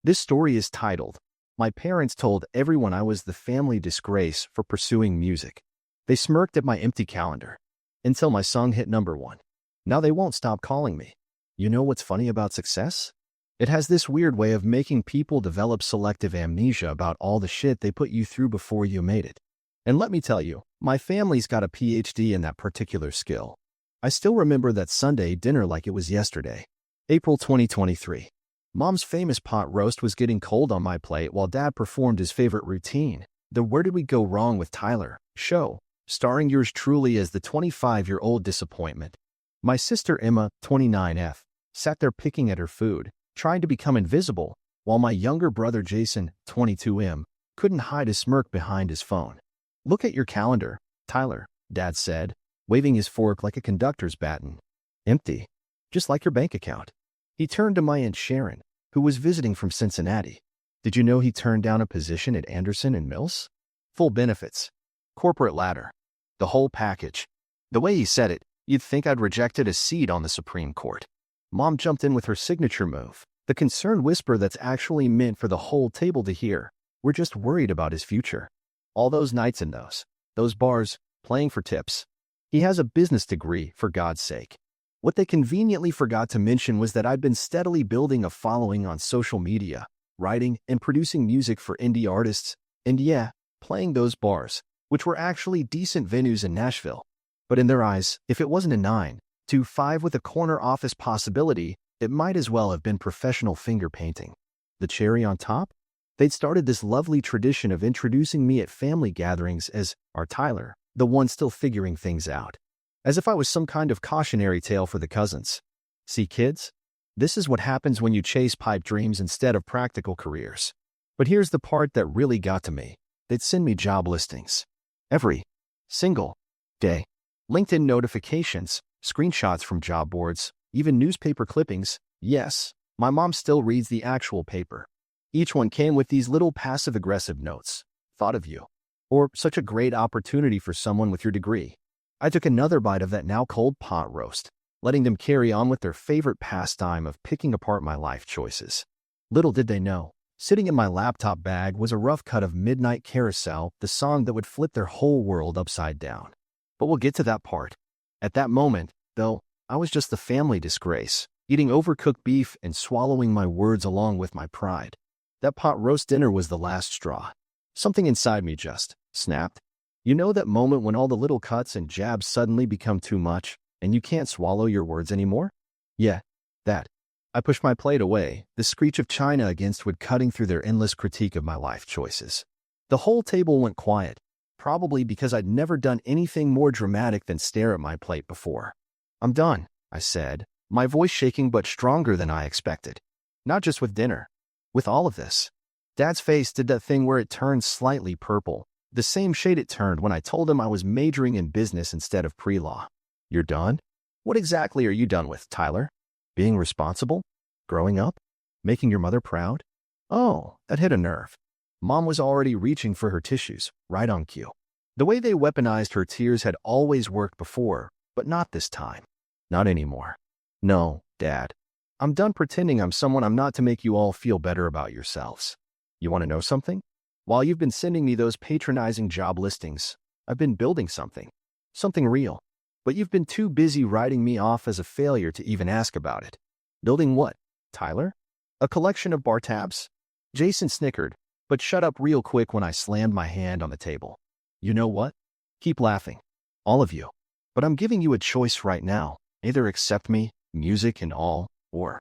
This story is titled, "My Parents Told Everyone I Was the Family Disgrace for Pursuing Music. They smirked at my empty calendar until my song hit #1. Now they won't stop calling me." You know what's funny about success? It has this weird way of making people develop selective amnesia about all the shit they put you through before you made it. And let me tell you, my family's got a PhD in that particular skill. I still remember that Sunday dinner like it was yesterday. April 2023. Mom's famous pot roast was getting cold on my plate while Dad performed his favorite routine, the "Where Did We Go Wrong with Tyler" show, starring yours truly as the 25-year-old disappointment. My sister Emma, 29F, sat there picking at her food, trying to become invisible, while my younger brother Jason, 22M, couldn't hide his smirk behind his phone. "Look at your calendar, Tyler," Dad said, waving his fork like a conductor's baton. "Empty. Just like your bank account." He turned to my Aunt Sharon, who was visiting from Cincinnati. "Did you know he turned down a position at Anderson and Mills? Full benefits. Corporate ladder. The whole package." The way he said it, you'd think I'd rejected a seat on the Supreme Court. Mom jumped in with her signature move, the concerned whisper that's actually meant for the whole table to hear. "We're just worried about his future. All those nights in those bars, playing for tips. He has a business degree, for God's sake." What they conveniently forgot to mention was that I'd been steadily building a following on social media, writing and producing music for indie artists, and yeah, playing those bars, which were actually decent venues in Nashville. But in their eyes, if it wasn't a 9 to 5 with a corner office possibility, it might as well have been professional finger painting. The cherry on top? They'd started this lovely tradition of introducing me at family gatherings as our Tyler, the one still figuring things out. As if I was some kind of cautionary tale for the cousins. "See, kids? This is what happens when you chase pipe dreams instead of practical careers." But here's the part that really got to me. They'd send me job listings. Every single day. LinkedIn notifications, screenshots from job boards, even newspaper clippings. Yes, my mom still reads the actual paper. Each one came with these little passive-aggressive notes. "Thought of you." Or "Such a great opportunity for someone with your degree." I took another bite of that now cold pot roast, letting them carry on with their favorite pastime of picking apart my life choices. Little did they know, sitting in my laptop bag was a rough cut of Midnight Carousel, the song that would flip their whole world upside down. But we'll get to that part. At that moment, though, I was just the family disgrace, eating overcooked beef and swallowing my words along with my pride. That pot roast dinner was the last straw. Something inside me just snapped. You know that moment when all the little cuts and jabs suddenly become too much, and you can't swallow your words anymore? Yeah, that. I pushed my plate away, the screech of china against wood cutting through their endless critique of my life choices. The whole table went quiet, probably because I'd never done anything more dramatic than stare at my plate before. "I'm done," I said, my voice shaking but stronger than I expected. Not just with dinner. With all of this. Dad's face did that thing where it turned slightly purple. The same shade it turned when I told him I was majoring in business instead of pre-law. "You're done? What exactly are you done with, Tyler? Being responsible? Growing up? Making your mother proud?" Oh, that hit a nerve. Mom was already reaching for her tissues, right on cue. The way they weaponized her tears had always worked before, but not this time. Not anymore. "No, Dad. I'm done pretending I'm someone I'm not to make you all feel better about yourselves. You want to know something? While you've been sending me those patronizing job listings, I've been building something. Something real. But you've been too busy writing me off as a failure to even ask about it." "Building what, Tyler?" "A collection of bar tabs." Jason snickered, but shut up real quick when I slammed my hand on the table. "You know what? Keep laughing. All of you. But I'm giving you a choice right now. Either accept me, music and all, or..."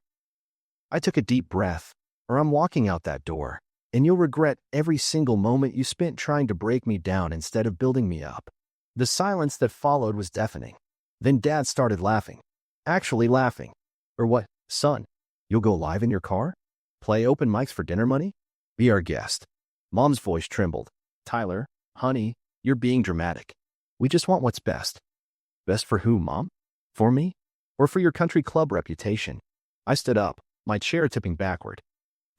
I took a deep breath, "or I'm walking out that door. And you'll regret every single moment you spent trying to break me down instead of building me up." The silence that followed was deafening. Then Dad started laughing. Actually laughing. "Or what, son? You'll go live in your car? Play open mics for dinner money? Be our guest?" Mom's voice trembled. "Tyler, honey, you're being dramatic. We just want what's best." "Best for who, Mom? For me? Or for your country club reputation?" I stood up, my chair tipping backward.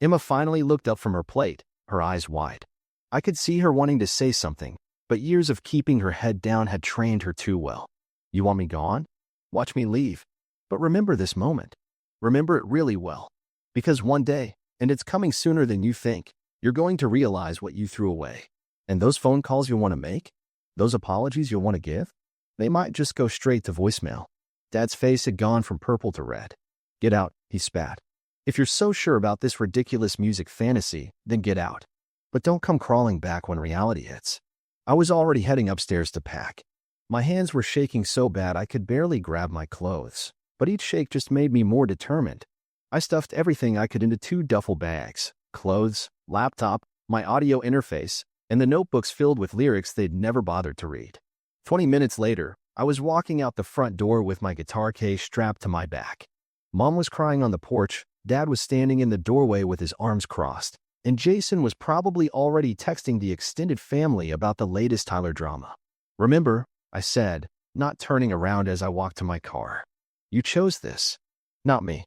Emma finally looked up from her plate, her eyes wide. I could see her wanting to say something, but years of keeping her head down had trained her too well. "You want me gone? Watch me leave. But remember this moment. Remember it really well. Because one day, And it's coming sooner than you think. You're going to realize what you threw away. And those phone calls you'll want to make? Those apologies you'll want to give? They might just go straight to voicemail. Dad's face had gone from purple to red. Get out, he spat. If you're so sure about this ridiculous music fantasy, then get out. But don't come crawling back when reality hits. I was already heading upstairs to pack. My hands were shaking so bad I could barely grab my clothes, but each shake just made me more determined. I stuffed everything I could into 2 duffel bags: clothes, laptop, my audio interface, and the notebooks filled with lyrics they'd never bothered to read. 20 minutes later, I was walking out the front door with my guitar case strapped to my back. Mom was crying on the porch, Dad was standing in the doorway with his arms crossed, and Jason was probably already texting the extended family about the latest Tyler drama. "Remember," I said, not turning around as I walked to my car. "You chose this, not me."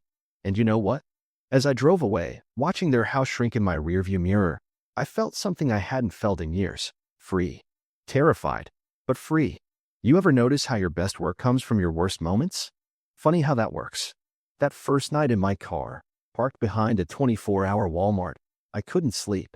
And you know what? As I drove away, watching their house shrink in my rearview mirror, I felt something I hadn't felt in years. Free. Terrified, but free. You ever notice how your best work comes from your worst moments? Funny how that works. That first night in my car, parked behind a 24-hour Walmart, I couldn't sleep.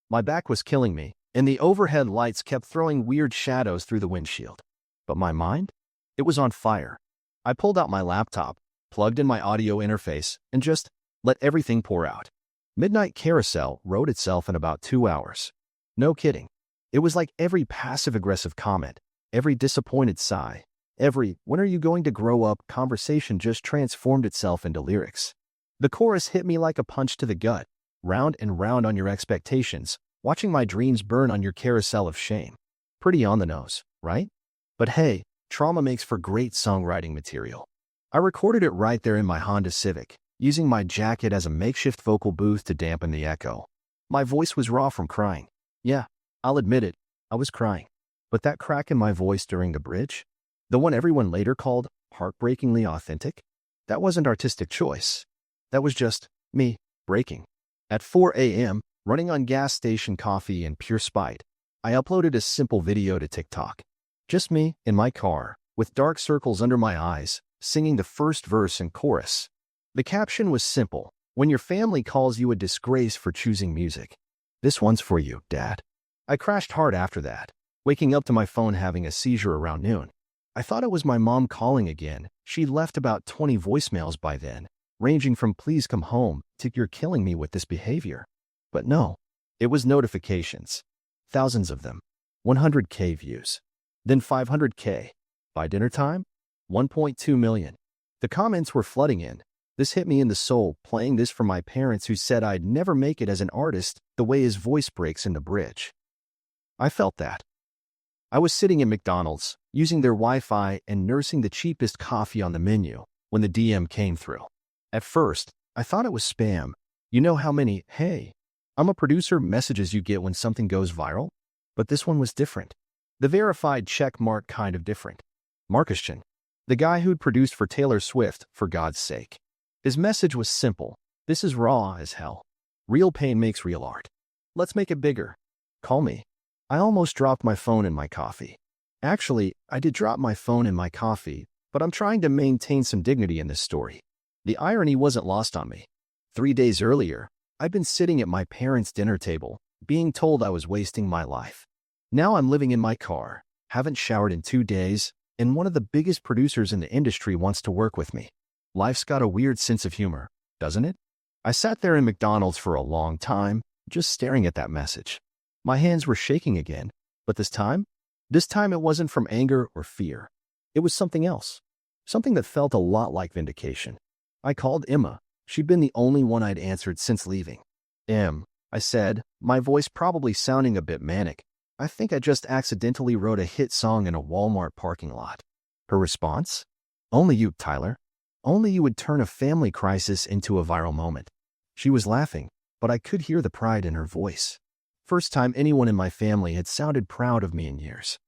My back was killing me, and the overhead lights kept throwing weird shadows through the windshield. But my mind? It was on fire. I pulled out my laptop, plugged in my audio interface, and just let everything pour out. Midnight Carousel wrote itself in about 2 hours. No kidding. It was like every passive-aggressive comment, every disappointed sigh, every "when are you going to grow up" conversation just transformed itself into lyrics. The chorus hit me like a punch to the gut. Round and round on your expectations, watching my dreams burn on your carousel of shame. Pretty on the nose, right? But hey, trauma makes for great songwriting material. I recorded it right there in my Honda Civic, using my jacket as a makeshift vocal booth to dampen the echo. My voice was raw from crying. Yeah, I'll admit it, I was crying. But that crack in my voice during the bridge, the one everyone later called heartbreakingly authentic, that wasn't artistic choice. That was just me breaking. At 4 a.m., running on gas station coffee and pure spite, I uploaded a simple video to TikTok. Just me in my car, with dark circles under my eyes, singing the first verse and chorus. The caption was simple: "When your family calls you a disgrace for choosing music, this one's for you, Dad." I crashed hard after that, waking up to my phone having a seizure around noon. I thought it was my mom calling again. She'd left about 20 voicemails by then, ranging from "please come home" to "you're killing me with this behavior." But no, it was notifications. Thousands of them. 100K views. Then 500K. By dinner time, 1.2 million. The comments were flooding in. This hit me in the soul, playing this for my parents who said I'd never make it as an artist the way his voice breaks in the bridge. I felt that. I was sitting at McDonald's, using their Wi-Fi and nursing the cheapest coffee on the menu, when the DM came through. At first, I thought it was spam. You know how many "hey, I'm a producer" messages you get when something goes viral? But this one was different. The verified check mark kind of different. Marcuston, the guy who'd produced for Taylor Swift, for God's sake. His message was simple: "This is raw as hell. Real pain makes real art. Let's make it bigger. Call me." I almost dropped my phone in my coffee. Actually, I did drop my phone in my coffee, but I'm trying to maintain some dignity in this story. The irony wasn't lost on me. 3 days earlier, I'd been sitting at my parents' dinner table, being told I was wasting my life. Now I'm living in my car, haven't showered in 2 days, and one of the biggest producers in the industry wants to work with me. Life's got a weird sense of humor, doesn't it? I sat there in McDonald's for a long time, just staring at that message. My hands were shaking again, but this time it wasn't from anger or fear. It was something else. Something that felt a lot like vindication. I called Emma. She'd been the only one I'd answered since leaving. I said, my voice probably sounding a bit manic. "I think I just accidentally wrote a hit song in a Walmart parking lot." Her response? "Only you, Tyler. Only you would turn a family crisis into a viral moment." She was laughing, but I could hear the pride in her voice. First time anyone in my family had sounded proud of me in years.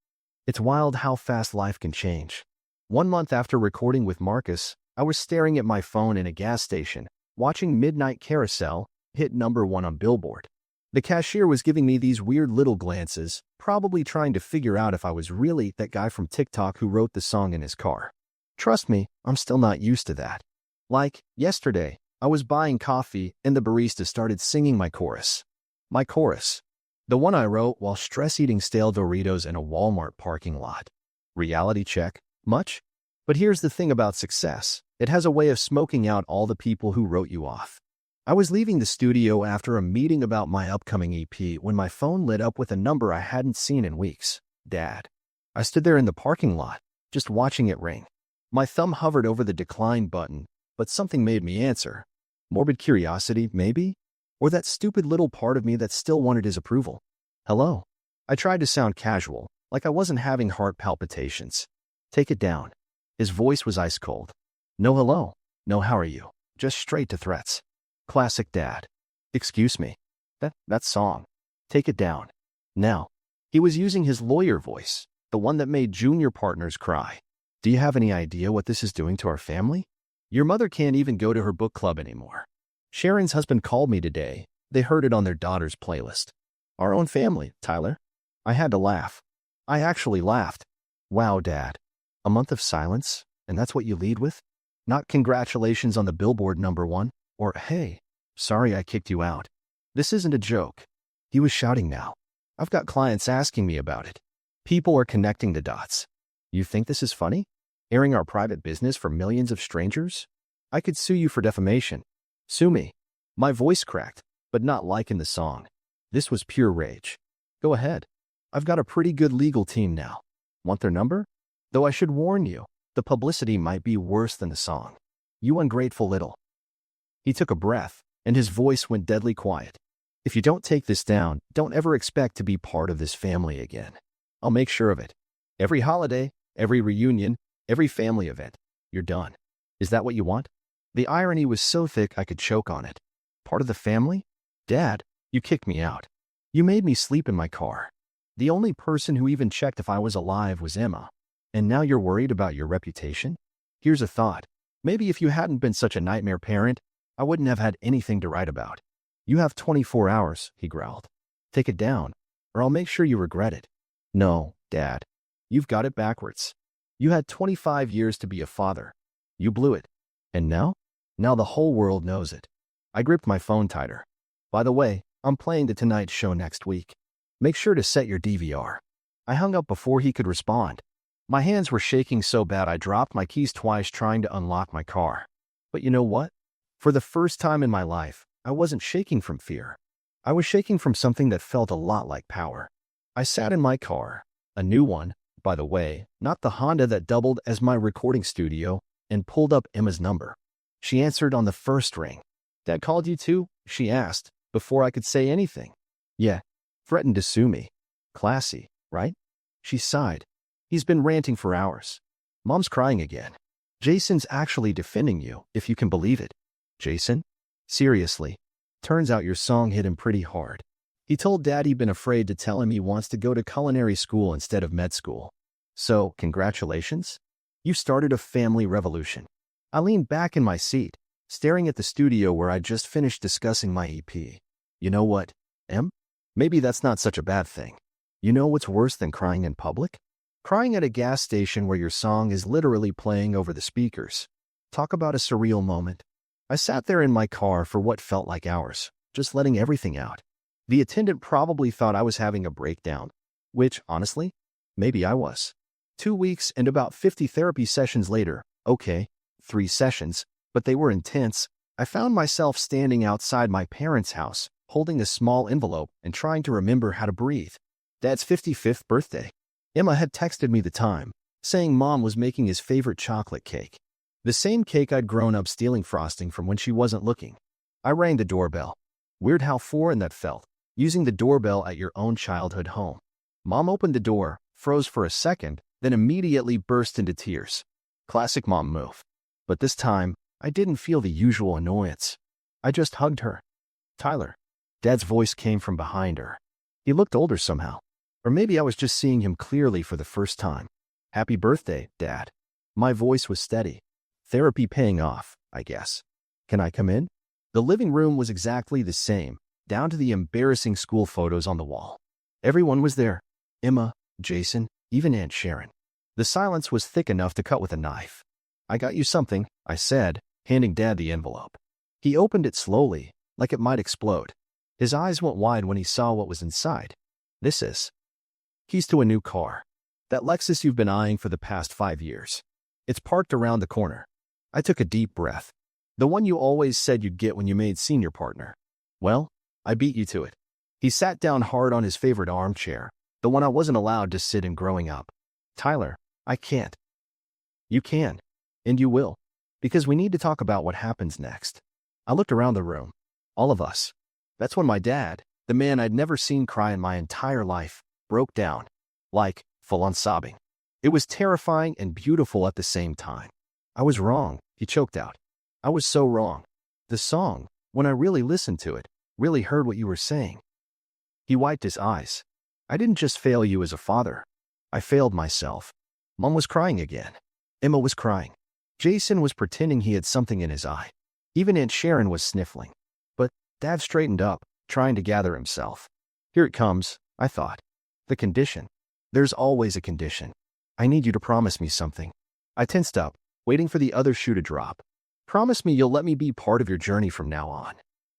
It's wild how fast life can change. 1 month after recording with Marcus, I was staring at my phone in a gas station, watching Midnight Carousel hit #1 on Billboard. The cashier was giving me these weird little glances, probably trying to figure out if I was really that guy from TikTok who wrote the song in his car. Trust me, I'm still not used to that. Like, yesterday, I was buying coffee and the barista started singing my chorus. My chorus. The one I wrote while stress-eating stale Doritos in a Walmart parking lot. Reality check? Much? But here's the thing about success. It has a way of smoking out all the people who wrote you off. I was leaving the studio after a meeting about my upcoming EP when my phone lit up with a number I hadn't seen in weeks. Dad. I stood there in the parking lot, just watching it ring. My thumb hovered over the decline button, but something made me answer. Morbid curiosity, maybe? Or that stupid little part of me that still wanted his approval. Hello. I tried to sound casual, like I wasn't having heart palpitations. Take it down. His voice was ice cold. No hello. No how are you. Just straight to threats. Classic dad. Excuse me. That song. Take it down. Now. He was using his lawyer voice, the one that made junior partners cry. Do you have any idea what this is doing to our family? Your mother can't even go to her book club anymore. Sharon's husband called me today. They heard it on their daughter's playlist. Our own family, Tyler. I had to laugh. I actually laughed. Wow, Dad. A month of silence, and that's what you lead with? Not congratulations on the Billboard #1, or hey, sorry I kicked you out. This isn't a joke. He was shouting now. I've got clients asking me about it. People are connecting the dots. You think this is funny? Airing our private business for millions of strangers? I could sue you for defamation. Sue me. My voice cracked, but not like in the song. This was pure rage. Go ahead. I've got a pretty good legal team now. Want their number? Though I should warn you, the publicity might be worse than the song. You ungrateful little. He took a breath, and his voice went deadly quiet. If you don't take this down, don't ever expect to be part of this family again. I'll make sure of it. Every holiday, every reunion, every family event, you're done. Is that what you want? The irony was so thick I could choke on it. Part of the family? Dad, you kicked me out. You made me sleep in my car. The only person who even checked if I was alive was Emma. And now you're worried about your reputation? Here's a thought. Maybe if you hadn't been such a nightmare parent, I wouldn't have had anything to write about. You have 24 hours, he growled. Take it down, or I'll make sure you regret it. No, Dad. You've got it backwards. You had 25 years to be a father. You blew it. And now? Now the whole world knows it. I gripped my phone tighter. By the way, I'm playing the Tonight Show next week. Make sure to set your DVR. I hung up before he could respond. My hands were shaking so bad I dropped my keys twice trying to unlock my car. But you know what? For the first time in my life, I wasn't shaking from fear. I was shaking from something that felt a lot like power. I sat in my car, a new one, by the way, not the Honda that doubled as my recording studio, and pulled up Emma's number. She answered on the first ring. Dad called you too? She asked, before I could say anything. Yeah. Threatened to sue me. Classy, right? She sighed. He's been ranting for hours. Mom's crying again. Jason's actually defending you, if you can believe it. Jason? Seriously. Turns out your song hit him pretty hard. He told Dad he'd been afraid to tell him he wants to go to culinary school instead of med school. So, congratulations? You started a family revolution. I leaned back in my seat, staring at the studio where I'd just finished discussing my EP. You know what, Em? Maybe that's not such a bad thing. You know what's worse than crying in public? Crying at a gas station where your song is literally playing over the speakers. Talk about a surreal moment. I sat there in my car for what felt like hours, just letting everything out. The attendant probably thought I was having a breakdown, which, honestly, maybe I was. 2 weeks and about 50 therapy sessions later, okay, 3 sessions, but they were intense, I found myself standing outside my parents' house, holding a small envelope and trying to remember how to breathe. Dad's 55th birthday. Emma had texted me the time, saying Mom was making his favorite chocolate cake. The same cake I'd grown up stealing frosting from when she wasn't looking. I rang the doorbell. Weird how foreign that felt, using the doorbell at your own childhood home. Mom opened the door, froze for a second, then immediately burst into tears. Classic mom move. But this time, I didn't feel the usual annoyance. I just hugged her. Tyler. Dad's voice came from behind her. He looked older somehow. Or maybe I was just seeing him clearly for the first time. Happy birthday, Dad. My voice was steady. Therapy paying off, I guess. Can I come in? The living room was exactly the same, down to the embarrassing school photos on the wall. Everyone was there. Emma, Jason, even Aunt Sharon. The silence was thick enough to cut with a knife. I got you something, I said, handing Dad the envelope. He opened it slowly, like it might explode. His eyes went wide when he saw what was inside. This is keys to a new car. That Lexus you've been eyeing for the past 5 years. It's parked around the corner. I took a deep breath. The one you always said you'd get when you made senior partner. Well, I beat you to it. He sat down hard on his favorite armchair, the one I wasn't allowed to sit in growing up. Tyler, I can't. You can. And you will. Because we need to talk about what happens next. I looked around the room. All of us. That's when my dad, the man I'd never seen cry in my entire life, broke down. Like, full-on sobbing. It was terrifying and beautiful at the same time. I was wrong, he choked out. I was so wrong. The song, when I really listened to it, really heard what you were saying. He wiped his eyes. I didn't just fail you as a father. I failed myself. Mom was crying again. Emma was crying. Jason was pretending he had something in his eye. Even Aunt Sharon was sniffling. But Dad straightened up, trying to gather himself. Here it comes, I thought. The condition. There's always a condition. I need you to promise me something. I tensed up, waiting for the other shoe to drop. Promise me you'll let me be part of your journey from now on.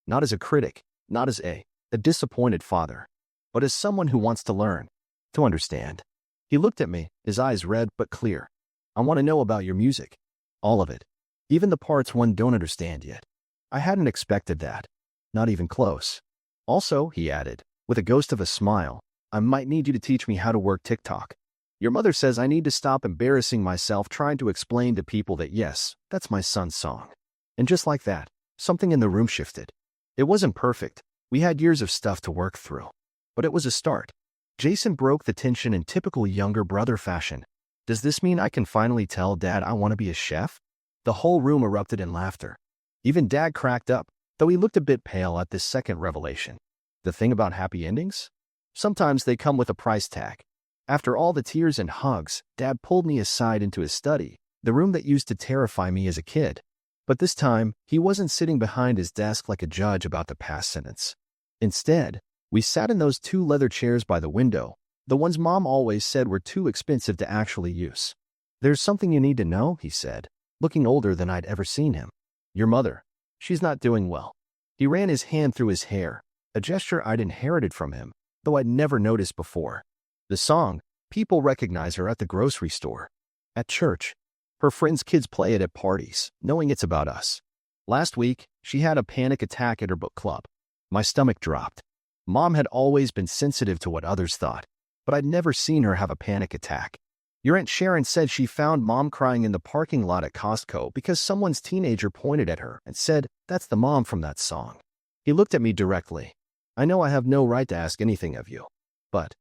Not as a critic, not as a disappointed father, but as someone who wants to learn, to understand. He looked at me, his eyes red but clear. I want to know about your music. All of it. Even the parts one don't understand yet. I hadn't expected that. Not even close. Also, he added, with a ghost of a smile, I might need you to teach me how to work TikTok. Your mother says I need to stop embarrassing myself trying to explain to people that yes, that's my son's song. And just like that, something in the room shifted. It wasn't perfect. We had years of stuff to work through. But it was a start. Jason broke the tension in typical younger brother fashion. Does this mean I can finally tell Dad I want to be a chef? The whole room erupted in laughter. Even Dad cracked up, though he looked a bit pale at this second revelation. The thing about happy endings? Sometimes they come with a price tag. After all the tears and hugs, Dad pulled me aside into his study, the room that used to terrify me as a kid. But this time, he wasn't sitting behind his desk like a judge about to pass sentence. Instead, we sat in those 2 leather chairs by the window, the ones Mom always said were too expensive to actually use. There's something you need to know, he said, looking older than I'd ever seen him. Your mother. She's not doing well. He ran his hand through his hair, a gesture I'd inherited from him, though I'd never noticed before. The song, people recognize her at the grocery store, at church. Her friends' kids play it at parties, knowing it's about us. Last week, she had a panic attack at her book club. My stomach dropped. Mom had always been sensitive to what others thought, but I'd never seen her have a panic attack. Your Aunt Sharon said she found Mom crying in the parking lot at Costco because someone's teenager pointed at her and said, "That's the mom from that song." He looked at me directly. I know I have no right to ask anything of you, but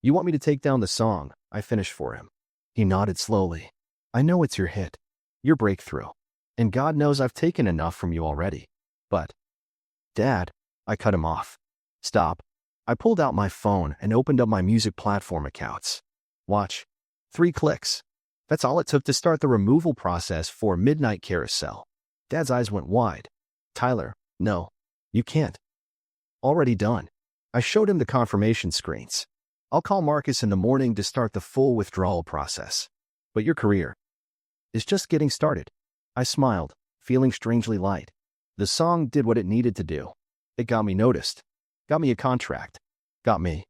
you want me to take down the song, I finished for him. He nodded slowly. I know it's your hit, your breakthrough, and God knows I've taken enough from you already. But, Dad, I cut him off. Stop. I pulled out my phone and opened up my music platform accounts. Watch. 3 clicks. That's all it took to start the removal process for Midnight Carousel. Dad's eyes went wide. Tyler, no, you can't. Already done. I showed him the confirmation screens. I'll call Marcus in the morning to start the full withdrawal process. But your career is just getting started. I smiled, feeling strangely light. The song did what it needed to do. It got me noticed. Got me a contract. Got me.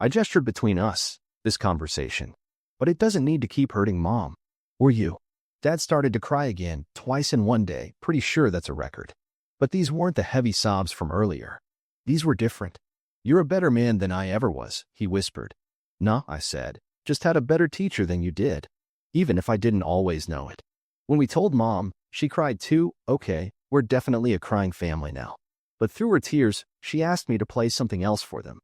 I gestured between us, this conversation. But it doesn't need to keep hurting Mom. Or you. Dad started to cry again, twice in one day, pretty sure that's a record. But these weren't the heavy sobs from earlier. These were different. You're a better man than I ever was, he whispered. Nah, I said. Just had a better teacher than you did. Even if I didn't always know it. When we told Mom, she cried too. Okay, we're definitely a crying family now. But through her tears, she asked me to play something else for them.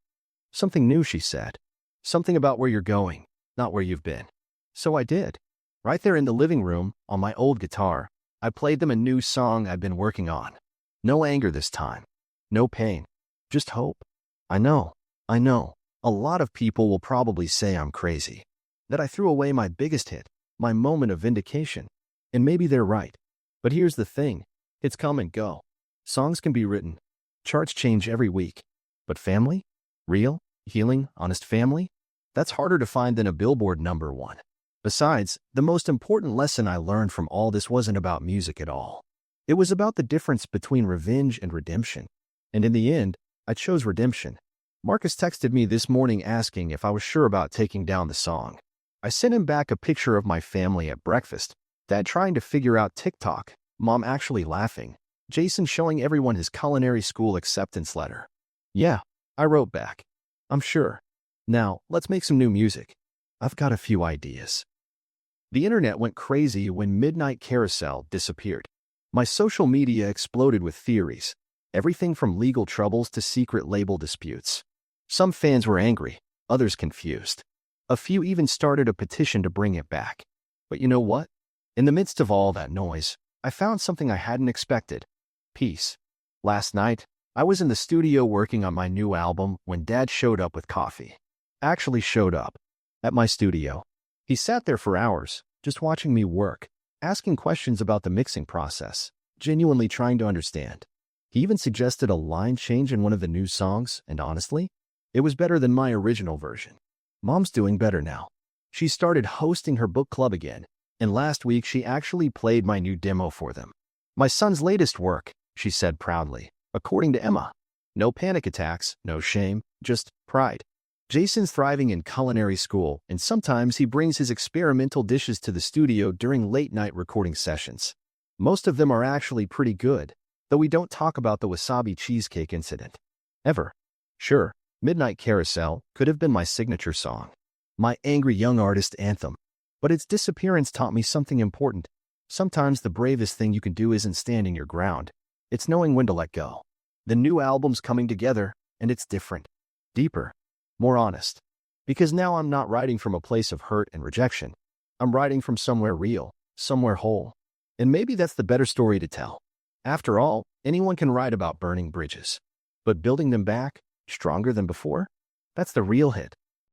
Something new, she said. Something about where you're going, not where you've been. So I did. Right there in the living room, on my old guitar, I played them a new song I'd been working on. No anger this time. No pain. Just hope. I know. A lot of people will probably say I'm crazy. That I threw away my biggest hit, my moment of vindication. And maybe they're right. But here's the thing. It's come and go. Songs can be written. Charts change every week. But family? Real, healing, honest family? That's harder to find than a Billboard #1. Besides, the most important lesson I learned from all this wasn't about music at all. It was about the difference between revenge and redemption. And in the end, I chose redemption. Marcus texted me this morning asking if I was sure about taking down the song. I sent him back a picture of my family at breakfast, Dad trying to figure out TikTok, Mom actually laughing, Jason showing everyone his culinary school acceptance letter. Yeah, I wrote back. I'm sure. Now, let's make some new music. I've got a few ideas. The internet went crazy when Midnight Carousel disappeared. My social media exploded with theories, everything from legal troubles to secret label disputes. Some fans were angry, others confused. A few even started a petition to bring it back. But you know what? In the midst of all that noise, I found something I hadn't expected. Peace. Last night, I was in the studio working on my new album when Dad showed up with coffee. Actually showed up. At my studio. He sat there for hours, just watching me work, asking questions about the mixing process, genuinely trying to understand. He even suggested a line change in one of the new songs, and honestly, it was better than my original version. Mom's doing better now. She started hosting her book club again, and last week she actually played my new demo for them. My son's latest work, she said proudly, according to Emma. No panic attacks, no shame, just pride. Jason's thriving in culinary school, and sometimes he brings his experimental dishes to the studio during late-night recording sessions. Most of them are actually pretty good, though we don't talk about the wasabi cheesecake incident. Ever. Sure, Midnight Carousel could have been my signature song, my angry young artist anthem. But its disappearance taught me something important. Sometimes the bravest thing you can do isn't standing your ground. It's knowing when to let go. The new album's coming together, and it's different. Deeper. More honest. Because now I'm not writing from a place of hurt and rejection. I'm writing from somewhere real, somewhere whole. And maybe that's the better story to tell. After all, anyone can write about burning bridges. But building them back, stronger than before? That's the real hit.